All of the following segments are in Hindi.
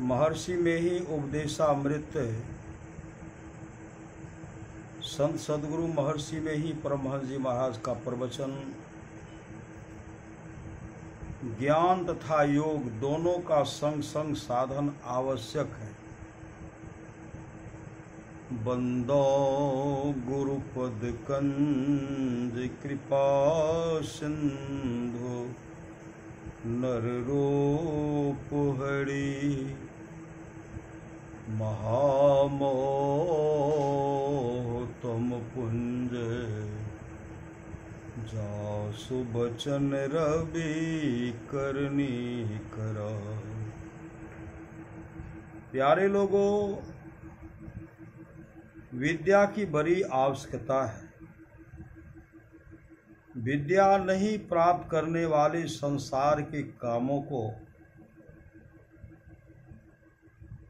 महर्षि में ही उपदेशामृत संत सदगुरु महर्षि में ही परमहंस जी महाराज का प्रवचन ज्ञान तथा योग दोनों का संग संग साधन आवश्यक है। बंदो गुरुपद कंज कृपा सिंधु नर रूप हरि महामोह तुम पुंज जासु बचन रवि करनी करा। प्यारे लोगों, विद्या की बड़ी आवश्यकता है। विद्या नहीं प्राप्त करने वाले संसार के कामों को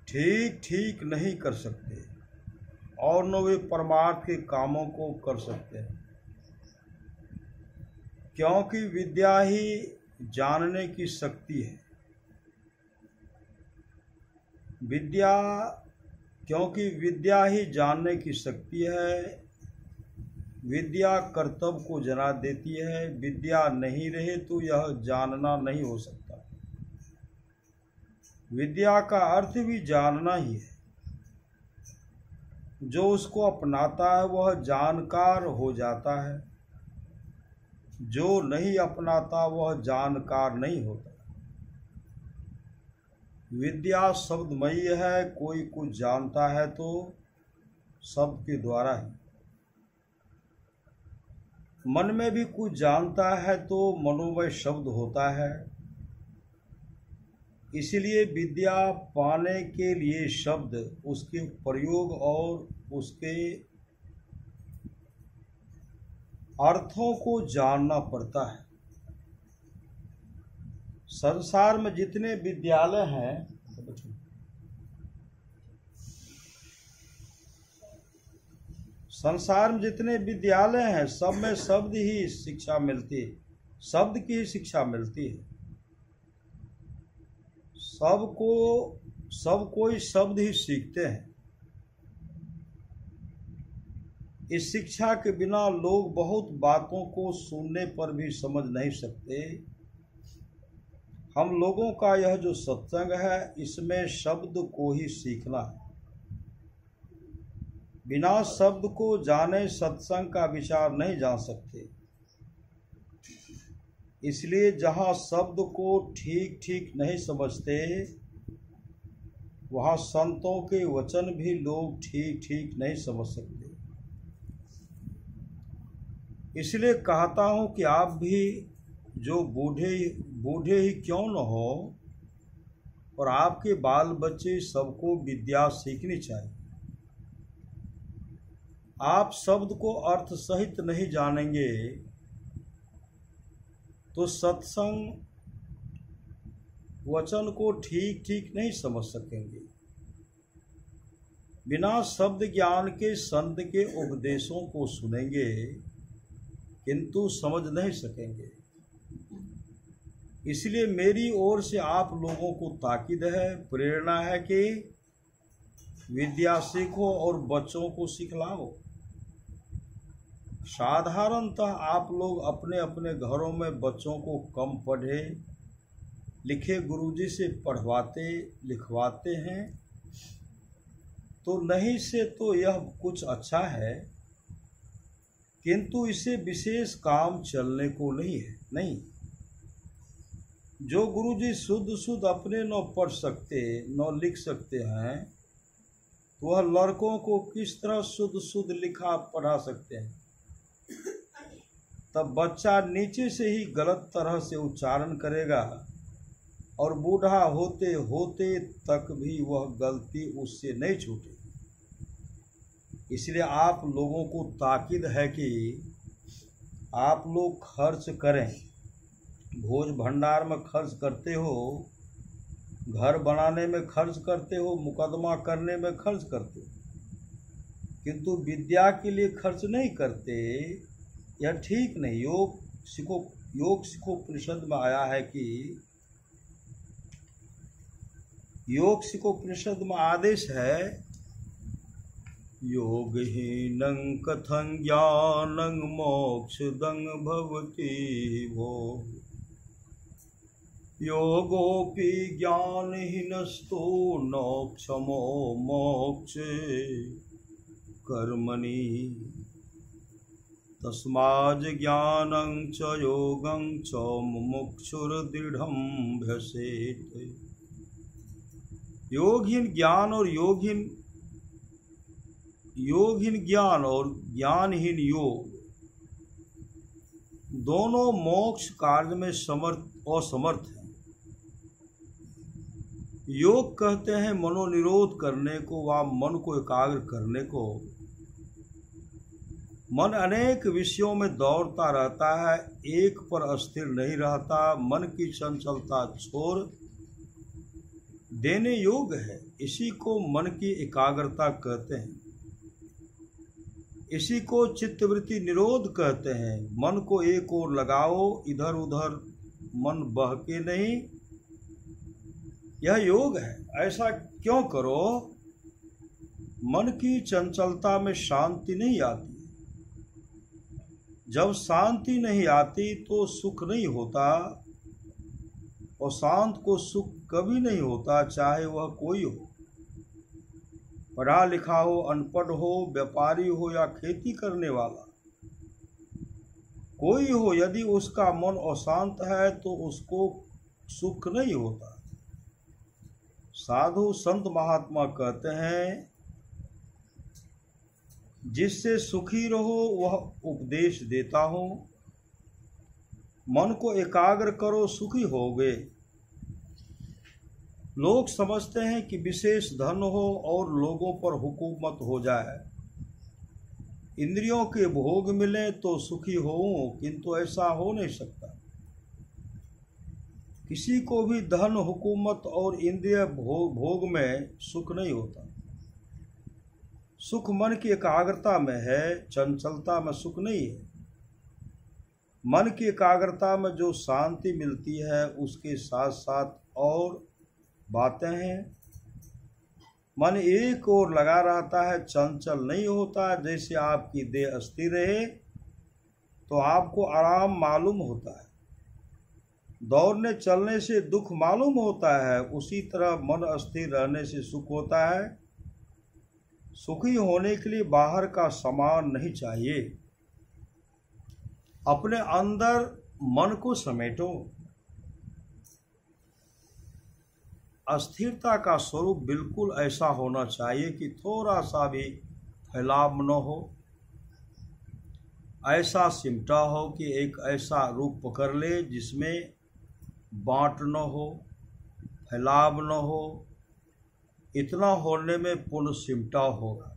ठीक ठीक नहीं कर सकते और न वे परमार्थ के कामों को कर सकते हैं, क्योंकि विद्या ही जानने की शक्ति है। क्योंकि विद्या ही जानने की शक्ति है। विद्या कर्तव्य को जना देती है। विद्या नहीं रहे तो यह जानना नहीं हो सकता। विद्या का अर्थ भी जानना ही है। जो उसको अपनाता है वह जानकार हो जाता है, जो नहीं अपनाता वह जानकार नहीं होता। विद्या शब्दमयी है। कोई कुछ जानता है तो शब्द के द्वारा ही। मन में भी कुछ जानता है तो मनोमय शब्द होता है। इसलिए विद्या पाने के लिए शब्द, उसके प्रयोग और उसके अर्थों को जानना पड़ता है। संसार में जितने विद्यालय हैं, सब में शब्द ही शिक्षा मिलती है। शब्द की ही शिक्षा मिलती है। सब कोई शब्द ही सीखते हैं। इस शिक्षा के बिना लोग बहुत बातों को सुनने पर भी समझ नहीं सकते। हम लोगों का यह जो सत्संग है, इसमें शब्द को ही सीखना है। बिना शब्द को जाने सत्संग का विचार नहीं जान सकते। इसलिए जहाँ शब्द को ठीक ठीक नहीं समझते, वहाँ संतों के वचन भी लोग ठीक ठीक नहीं समझ सकते। इसलिए कहता हूँ कि आप भी जो बूढ़े ही क्यों न हो, और आपके बाल बच्चे सबको विद्या सीखनी चाहिए। आप शब्द को अर्थ सहित नहीं जानेंगे तो सत्संग वचन को ठीक ठीक नहीं समझ सकेंगे। बिना शब्द ज्ञान के संत के उपदेशों को सुनेंगे किंतु समझ नहीं सकेंगे। इसलिए मेरी ओर से आप लोगों को ताकीद है, प्रेरणा है कि विद्या सीखो और बच्चों को सिखलाओ। साधारणतः आप लोग अपने अपने घरों में बच्चों को कम पढ़े लिखे गुरुजी से पढ़वाते लिखवाते हैं, तो नहीं से तो यह कुछ अच्छा है, किंतु इसे विशेष काम चलने को नहीं। जो गुरुजी शुद्ध अपने न पढ़ सकते न लिख सकते हैं, तो वह लड़कों को किस तरह शुद्ध लिखा पढ़ा सकते हैं। तब बच्चा नीचे से ही गलत तरह से उच्चारण करेगा और बूढ़ा होते होते तक भी वह गलती उससे नहीं छूटेगी। इसलिए आप लोगों को ताकीद है कि आप लोग खर्च करें। भोज भंडार में खर्च करते हो, घर बनाने में खर्च करते हो, मुकदमा करने में खर्च करते हो, किंतु विद्या के लिए खर्च नहीं करते। यह ठीक नहीं। योग सिखो परिषद में आया है कि योग शिखोपनिषद में आदेश है, योगहीनं कथं ज्ञानं मोक्षदं भवति भो, योगोऽपि ज्ञानहीनस्तु न क्षमो मोक्षे कर्मणि, तस्माद् ज्ञानं च योगं च मुमुक्षुर्दृढं भ्यसेत्। योगहीन ज्ञान और योगहीन ज्ञान और ज्ञानहीन योग दोनों मोक्ष कार्य में असमर्थ हैं। योग कहते हैं मनोनिरोध करने को व मन को एकाग्र करने को। मन अनेक विषयों में दौड़ता रहता है, एक पर अस्थिर नहीं रहता। मन की चंचलता छोड़ देने योग है। इसी को मन की एकाग्रता कहते हैं, इसी को चित्तवृत्ति निरोध कहते हैं। मन को एक ओर लगाओ, इधर उधर मन बहके नहीं, यह योग है। ऐसा क्यों करो? मन की चंचलता में शांति नहीं आती। जब शांति नहीं आती तो सुख नहीं होता, और शांत को सुख कभी नहीं होता, चाहे वह कोई हो, पढ़ा लिखा हो, अनपढ़ हो, व्यापारी हो या खेती करने वाला कोई हो। यदि उसका मन अशांत है तो उसको सुख नहीं होता। साधु संत महात्मा कहते हैं, जिससे सुखी रहो वह उपदेश देता हूं। मन को एकाग्र करो, सुखी होगे। लोग समझते हैं कि विशेष धन हो और लोगों पर हुकूमत हो जाए, इंद्रियों के भोग मिले तो सुखी हो, किंतु ऐसा हो नहीं सकता। किसी को भी धन, हुकूमत और इंद्रिय भोग में सुख नहीं होता। सुख मन की एकाग्रता में है, चंचलता में सुख नहीं है। मन की एकाग्रता में जो शांति मिलती है उसके साथ साथ और बातें हैं। मन एक ओर लगा रहता है, चंचल नहीं होता। जैसे आपकी देह स्थिर रहे तो आपको आराम मालूम होता है, दौड़ने चलने से दुख मालूम होता है, उसी तरह मन स्थिर रहने से सुख होता है। सुखी होने के लिए बाहर का सामान नहीं चाहिए, अपने अंदर मन को समेटो। अस्थिरता का स्वरूप बिल्कुल ऐसा होना चाहिए कि थोड़ा सा भी फैलाव न हो, ऐसा सिमटा हो कि एक ऐसा रूप पकड़ ले जिसमें बाँट न हो, फैलाव न हो। इतना होने में पूर्ण सिमटा होगा।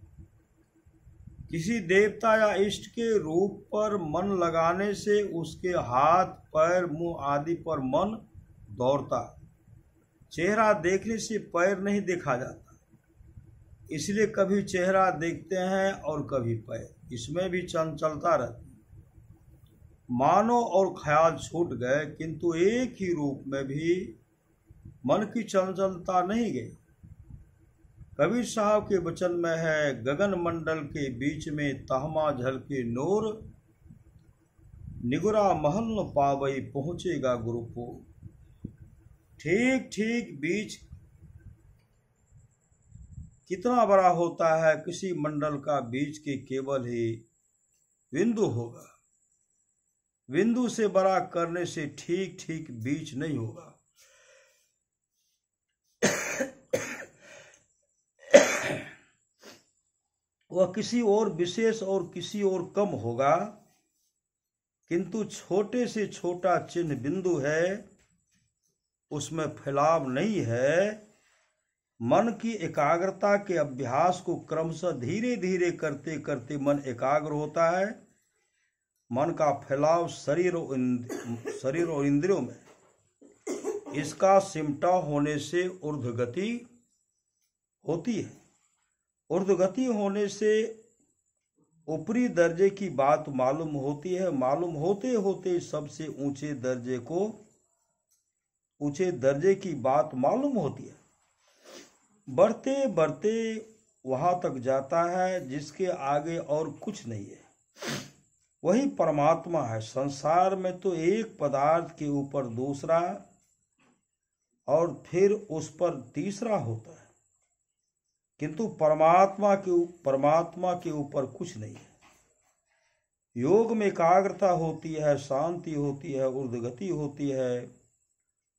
किसी देवता या इष्ट के रूप पर मन लगाने से उसके हाथ, पैर, मुंह आदि पर मन दौड़ता। चेहरा देखने से पैर नहीं देखा जाता, इसलिए कभी चेहरा देखते हैं और कभी पैर, इसमें भी चंचलता रहती। मानो और ख्याल छूट गए, किंतु एक ही रूप में भी मन की चंचलता नहीं गई। कबीर साहब के वचन में है, गगन मंडल के बीच में तहमा झलके नूर, निगुरा महल न पावई पहुंचेगा गुरुपुर। ठीक ठीक बीच कितना बड़ा होता है, किसी मंडल का बीच के केवल ही बिंदु होगा। बिंदु से बड़ा करने से ठीक ठीक बीच नहीं होगा। वह किसी और विशेष और किसी और कम होगा, किंतु छोटे से छोटा चिन्ह बिंदु है, उसमें फैलाव नहीं है। मन की एकाग्रता के अभ्यास को क्रमशः धीरे धीरे करते करते मन एकाग्र होता है। मन का फैलाव शरीर और इंद्रियों में, इसका सिमटा होने से ऊर्ध्वगति होती है। ऊर्ध्वगति होने से ऊपरी दर्जे की बात मालूम होती है। मालूम होते होते सबसे ऊंचे दर्जे की बात मालूम होती है। बढ़ते बढ़ते वहां तक जाता है जिसके आगे और कुछ नहीं है, वही परमात्मा है। संसार में तो एक पदार्थ के ऊपर दूसरा और फिर उस पर तीसरा होता है, किंतु परमात्मा के ऊपर कुछ नहीं है। योग में एकाग्रता होती है, शांति होती है, ऊर्ध्वगति होती है।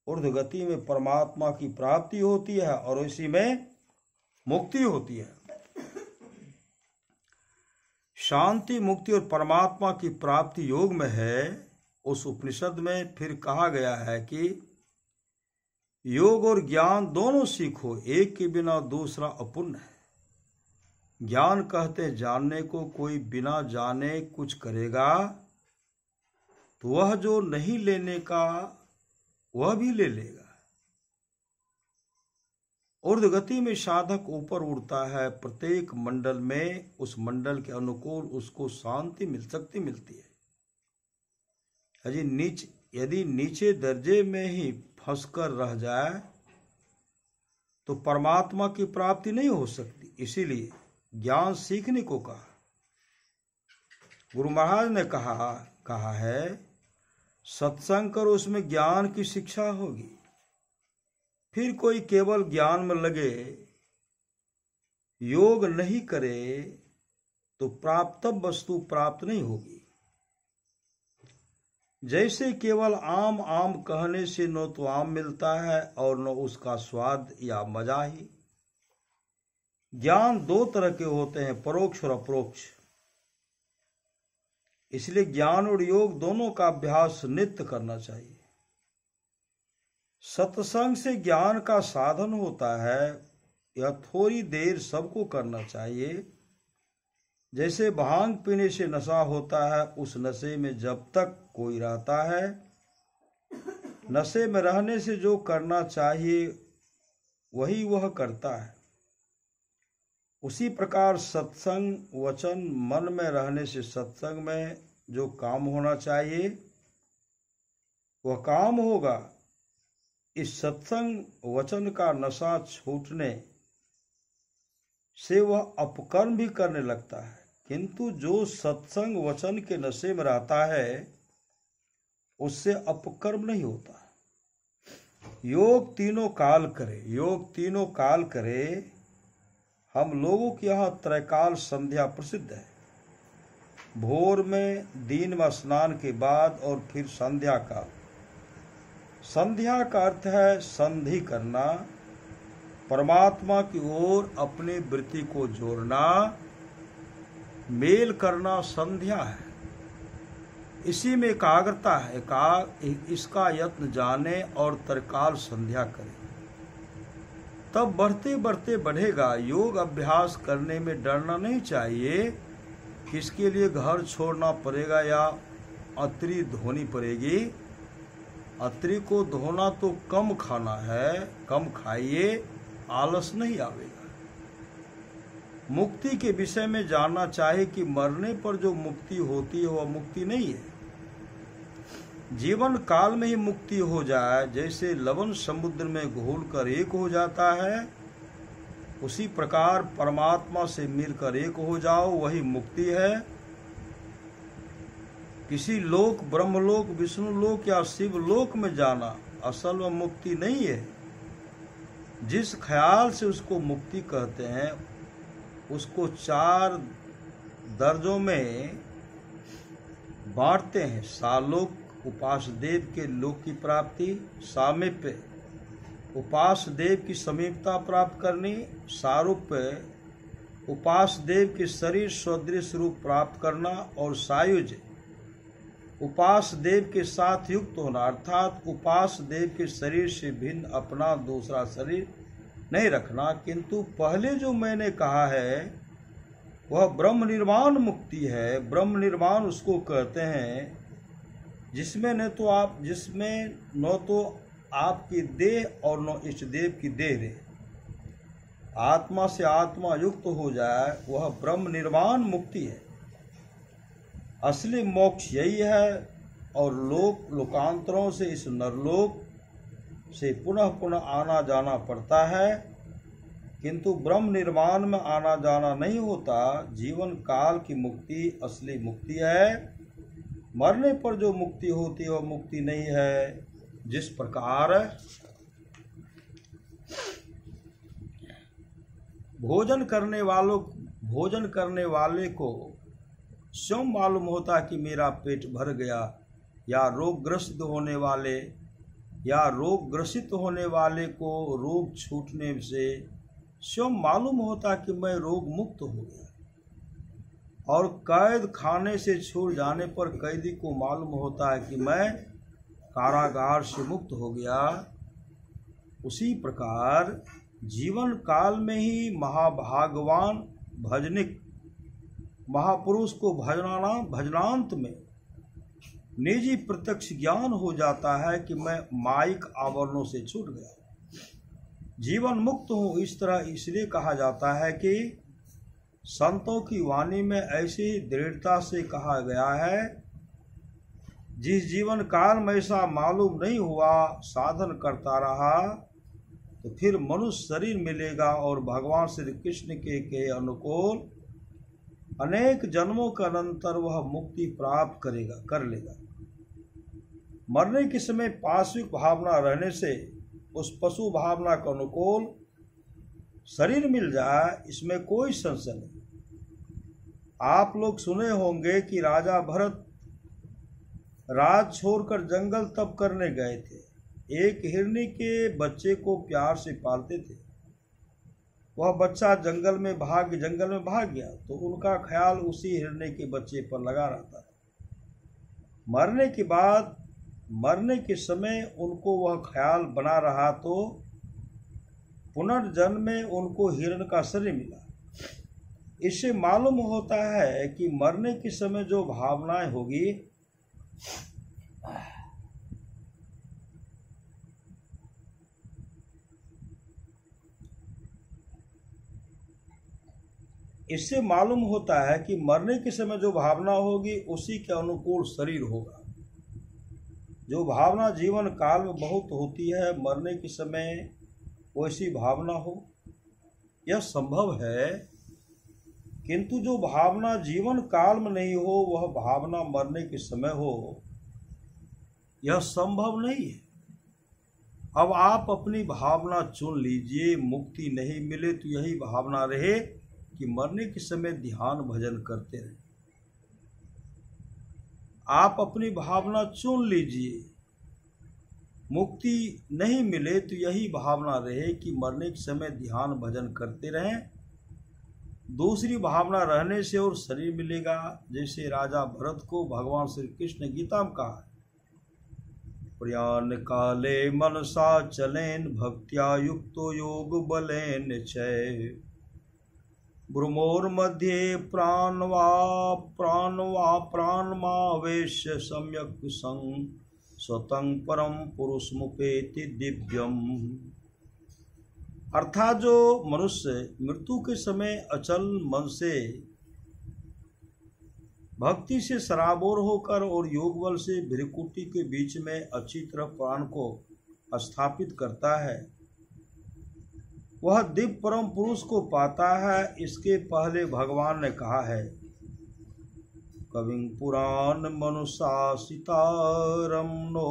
ऊर्ध्वगति में परमात्मा की प्राप्ति होती है और इसी में मुक्ति होती है। शांति, मुक्ति और परमात्मा की प्राप्ति योग में है। उस उपनिषद में फिर कहा गया है कि योग और ज्ञान दोनों सीखो, एक के बिना दूसरा अपूर्ण है। ज्ञान कहते जानने को, कोई बिना जाने कुछ करेगा तो वह जो नहीं लेने का वह भी ले लेगा। ऊर्ध्वगति में साधक ऊपर उड़ता है, प्रत्येक मंडल में उस मंडल के अनुकूल उसको शांति मिलती है। यदि नीचे दर्जे में ही फंसकर रह जाए तो परमात्मा की प्राप्ति नहीं हो सकती। इसीलिए ज्ञान सीखने को कहा। गुरु महाराज ने कहा है सत्संग करो, उसमें ज्ञान की शिक्षा होगी। फिर कोई केवल ज्ञान में लगे, योग नहीं करे तो प्राप्त वस्तु प्राप्त नहीं होगी। जैसे केवल आम आम कहने से न तो आम मिलता है और न उसका स्वाद या मजा ही। ज्ञान दो तरह के होते हैं, परोक्ष और अपरोक्ष। इसलिए ज्ञान और योग दोनों का अभ्यास नित्य करना चाहिए। सत्संग से ज्ञान का साधन होता है, यह थोड़ी देर सबको करना चाहिए। जैसे भांग पीने से नशा होता है, उस नशे में जब तक कोई रहता है, नशे में रहने से जो करना चाहिए वही वह करता है। उसी प्रकार सत्संग वचन मन में रहने से सत्संग में जो काम होना चाहिए वह काम होगा। इस सत्संग वचन का नशा छूटने से वह अपकर्म भी करने लगता है, किंतु जो सत्संग वचन के नशे में रहता है उससे अपकर्म नहीं होता। योग तीनों काल करे। हम लोगों के यहाँ त्रैकाल संध्या प्रसिद्ध है। भोर में, दिन में स्नान के बाद और फिर संध्या काल। संध्या का अर्थ है संधि करना, परमात्मा की ओर अपने वृत्ति को जोड़ना, मेल करना संध्या है। इसी में एकाग्रता है। इसका यत्न जाने और तरकाल संध्या करें, तब बढ़ते बढ़ते बढ़ेगा। योग अभ्यास करने में डरना नहीं चाहिए। किसके लिए घर छोड़ना पड़ेगा या अतरी धोनी पड़ेगी। अतरी को धोना तो कम खाना है, कम खाइए, आलस नहीं आवेगा। मुक्ति के विषय में जानना चाहिए कि मरने पर जो मुक्ति होती है वह मुक्ति नहीं है। जीवन काल में ही मुक्ति हो जाए, जैसे लवण समुद्र में घोलकर एक हो जाता है, उसी प्रकार परमात्मा से मिलकर एक हो जाओ, वही मुक्ति है। किसी लोक, ब्रह्मलोक, विष्णु लोक या शिव लोक में जाना असल में मुक्ति नहीं है। जिस ख्याल से उसको मुक्ति कहते हैं उसको 4 दर्जों में बांटते हैं। सालोक, उपासदेव के लोक की प्राप्ति, सामीप्य, उपासदेव की समीपता प्राप्त करनी, सारूप्य, उपासदेव के शरीर सदृश रूप प्राप्त करना, और सायुज, उपासदेव के साथ युक्त होना, अर्थात उपासदेव के शरीर से भिन्न अपना दूसरा शरीर नहीं रखना। किंतु पहले जो मैंने कहा है वह ब्रह्म निर्वाण मुक्ति है। ब्रह्म निर्वाण उसको कहते हैं जिसमें न तो आपकी देह और न इष्ट देव की देह रहे, आत्मा से आत्मा युक्त हो जाए, वह ब्रह्म निर्वाण मुक्ति है। असली मोक्ष यही है। और लोकांतरों से इस नरलोक से पुनः पुनः आना जाना पड़ता है। किंतु ब्रह्म निर्वाण में आना जाना नहीं होता। जीवन काल की मुक्ति असली मुक्ति है। मरने पर जो मुक्ति होती है वह मुक्ति नहीं है। जिस प्रकार भोजन करने वाले को स्वयं मालूम होता कि मेरा पेट भर गया, या रोग ग्रसित होने वाले को रोग छूटने से स्वयं मालूम होता कि मैं रोग मुक्त हो गया, और कैद खाने से छूट जाने पर कैदी को मालूम होता है कि मैं कारागार से मुक्त हो गया। उसी प्रकार जीवन काल में ही महाभागवान भजनिक महापुरुष को भजनांत में निजी प्रत्यक्ष ज्ञान हो जाता है कि मैं माइक आवरणों से छूट गया, जीवन मुक्त हूँ। इस तरह इसलिए कहा जाता है कि संतों की वाणी में ऐसी दृढ़ता से कहा गया है, जिस जीवन काल में ऐसा मालूम नहीं हुआ, साधन करता रहा तो फिर मनुष्य शरीर मिलेगा और भगवान श्री कृष्ण के अनुकूल अनेक जन्मों के अनंतर वह मुक्ति प्राप्त कर लेगा। मरने के समय पार्श्विक भावना रहने से उस पशु भावना के अनुकूल शरीर मिल जाए, इसमें कोई संशय नहीं। आप लोग सुने होंगे कि राजा भरत राज छोड़कर जंगल तप करने गए थे। एक हिरनी के बच्चे को प्यार से पालते थे। वह बच्चा जंगल में भाग गया तो उनका ख्याल उसी हिरनी के बच्चे पर लगा रहता था। मरने के समय उनको वह ख्याल बना रहा तो पुनर्जन्म में उनको हिरण का शरीर मिला। इससे मालूम होता है कि मरने के समय जो भावनाएं होगी इससे मालूम होता है कि मरने के समय जो भावना होगी उसी के अनुकूल शरीर होगा। जो भावना जीवन काल में बहुत होती है, मरने के समय वैसी भावना हो, यह संभव है। किंतु जो भावना जीवन काल में नहीं हो, वह भावना मरने के समय हो, यह संभव नहीं है। अब आप अपनी भावना चुन लीजिए। मुक्ति नहीं मिले तो यही भावना रहे कि मरने के समय ध्यान भजन करते रहे। आप अपनी भावना चुन लीजिए। मुक्ति नहीं मिले तो यही भावना रहे कि मरने के समय ध्यान भजन करते रहें। दूसरी भावना रहने से और शरीर मिलेगा, जैसे राजा भरत को भगवान श्री कृष्ण ने गीता में कहा है, प्रयाण काले मनसा चलेन भक्त्या युक्तो योग बलेन चय भ्रुमोर मध्ये प्राणमावेश सम्यक संग स्वतं परम पुरुष मुपेति दिव्यम। अर्थात जो मनुष्य मृत्यु के समय अचल मन से भक्ति से सराबोर होकर और योग बल से भृकुटी के बीच में अच्छी तरह प्राण को स्थापित करता है, वह दिव्य परम पुरुष को पाता है। इसके पहले भगवान ने कहा है, कविं पुराण मनुशासितारं नो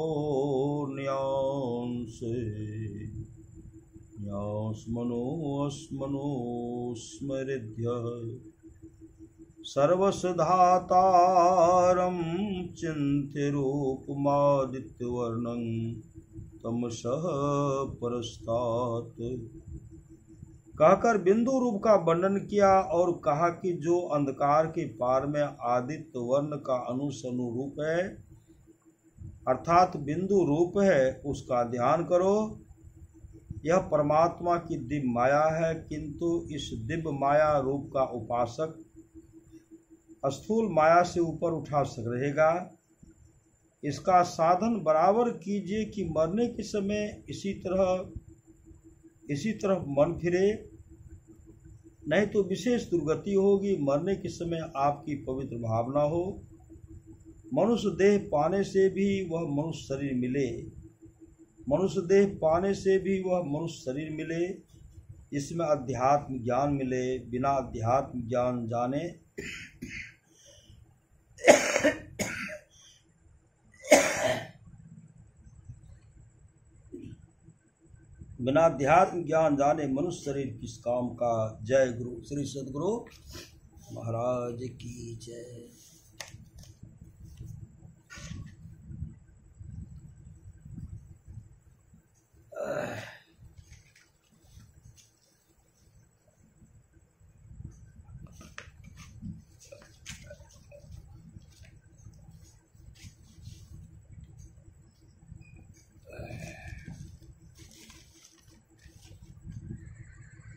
न्यासमनो स्मृध्य सर्वसधातारं चिन्त्य रूपमादित्यवर्णं तमसः परस्तात्। कहकर बिंदु रूप का वर्णन किया और कहा कि जो अंधकार के पार में आदित्य वर्ण का अनुरूप है, अर्थात बिंदु रूप है, उसका ध्यान करो। यह परमात्मा की दिव्य माया है, किंतु इस दिव्य माया रूप का उपासक स्थूल माया से ऊपर उठा रहेगा। इसका साधन बराबर कीजिए कि मरने के समय इसी तरह मन फिरे, नहीं तो विशेष दुर्गति होगी। मरने के समय आपकी पवित्र भावना हो। मनुष्य देह पाने से भी वह मनुष्य शरीर मिले, इसमें अध्यात्म ज्ञान मिले। बिना अध्यात्म ज्ञान जाने बिना अध्यात्म ज्ञान जाने मनुष्य शरीर किस काम का। जय गुरु। श्री सद्गुरु महाराज की जय।